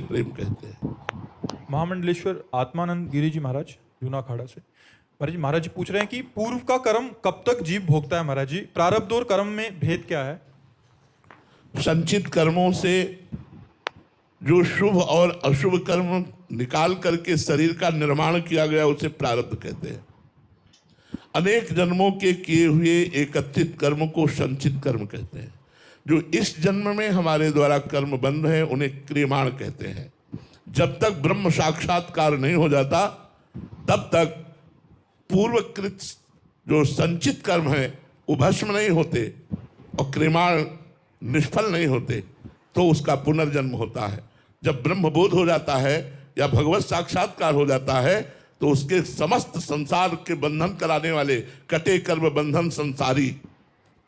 प्रेम कहते हैं। महामंडलेश्वर आत्मानंद गिरी जी महाराज जूना अखाड़ा से। महाराज जी पूछ रहे हैं कि पूर्व का कर्म कब तक जीव भोगता है महाराज जी, प्रारब्ध और कर्म में भेद क्या है? संचित कर्मों से जो शुभ और अशुभ कर्म निकाल करके शरीर का निर्माण किया गया उसे प्रारब्ध कहते हैं। अनेक जन्मों के किए हुए एकत्रित कर्म को संचित कर्म कहते हैं। जो इस जन्म में हमारे द्वारा कर्म बंध है उन्हें क्रियमाण कहते हैं। जब तक ब्रह्म साक्षात्कार नहीं हो जाता तब तक पूर्वकृत जो संचित कर्म है वो भस्म नहीं होते और क्रियमाण निष्फल नहीं होते, तो उसका पुनर्जन्म होता है। जब ब्रह्म बोध हो जाता है या भगवत साक्षात्कार हो जाता है तो उसके समस्त संसार के बंधन कराने वाले कटे कर्म बंधन संसारी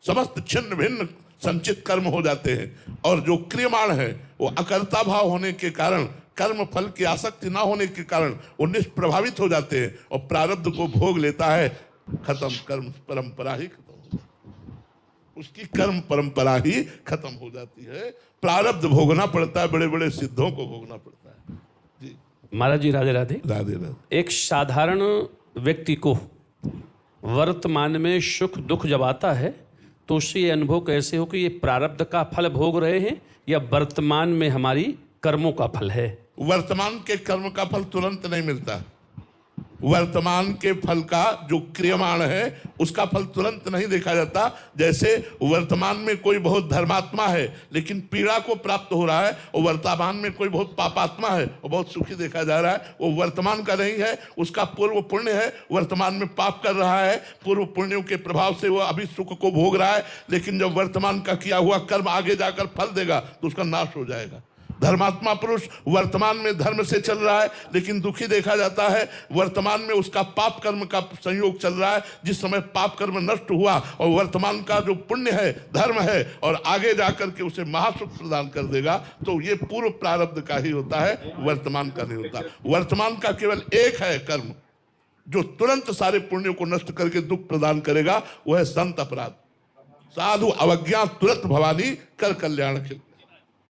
समस्त छिन्न भिन्न संचित कर्म हो जाते हैं। और जो क्रियमाण है वो अकर्ता भाव होने के कारण, कर्म फल की आसक्ति ना होने के कारण वो निष्प्रभावित हो जाते हैं और प्रारब्ध को भोग लेता है। खत्म, कर्म परंपरा ही खत्म हो जाती है, उसकी कर्म परंपरा ही खत्म हो जाती है। प्रारब्ध भोगना पड़ता है, बड़े बड़े सिद्धों को भोगना पड़ता है। जी महाराज जी राधे राधे। राधे राधे। एक साधारण व्यक्ति को वर्तमान में सुख दुख जब आता है तो उससे ये अनुभव कैसे हो कि ये प्रारब्ध का फल भोग रहे हैं या वर्तमान में हमारी कर्मों का फल है? वर्तमान के कर्म का फल तुरंत नहीं मिलता। वर्तमान के फल का जो क्रियमाण है उसका फल तुरंत नहीं देखा जाता। जैसे वर्तमान में कोई बहुत धर्मात्मा है लेकिन पीड़ा को प्राप्त हो रहा है, और वर्तमान में कोई बहुत पापात्मा है और बहुत सुखी देखा जा रहा है, वो वर्तमान का नहीं है, उसका पूर्व पुण्य है। वर्तमान में पाप कर रहा है, पूर्व पुण्यों के प्रभाव से वो अभी सुख को भोग रहा है, लेकिन जब वर्तमान का किया हुआ कर्म आगे जाकर फल देगा तो उसका नाश हो जाएगा। धर्मात्मा पुरुष वर्तमान में धर्म से चल रहा है लेकिन दुखी देखा जाता है। वर्तमान में उसका पाप कर्म का संयोग चल रहा है, जिस समय पाप कर्म नष्ट हुआ और वर्तमान का जो पुण्य है, धर्म है, और आगे जाकर के उसे महासुख प्रदान कर देगा, तो ये पूर्व प्रारब्ध का ही होता है, वर्तमान का नहीं होता। वर्तमान का केवल एक है कर्म जो तुरंत सारे पुण्यों को नष्ट करके दुख प्रदान करेगा, वह है संत अपराध। साधु अवज्ञा तुरंत भवानी कर कल्याण के